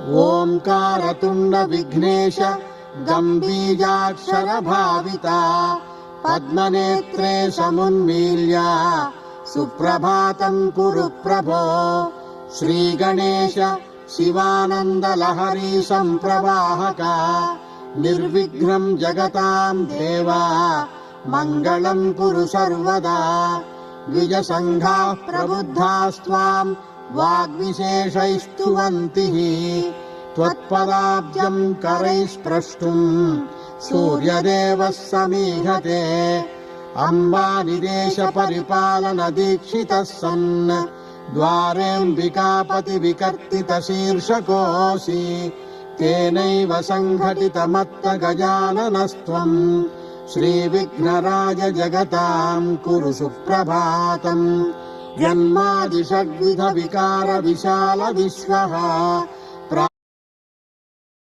ओंकारतुंड विघ्नेश गंभीराक्षर भाविता पद्मनेत्रे समुन्मील्य सुप्रभातं कुरु प्रभो। श्रीगणेश शिवानंद लहरी संप्रवाहक निर्विघ्नं जगतां देवा मंगलं कुरु सर्वदा। द्विजसंघाः प्रबुद्धास्त्वां वाग्विशेषैस्तुवन्ति त्वत्पदाब्जं करैः स्प्रष्टुं सूर्यदेवः समीहते। अम्बानिदेश परिपालन दीक्षितः सन् द्वारेऽम्बिकापति विकर्तित शीर्षकोऽसि। तेनैव संघटितमत्त गजाननस्त्वं श्रीविघ्नराज जगतां कुरु सुप्रभातम्। जन्मादि षड्विध विकार विशाल विश्वः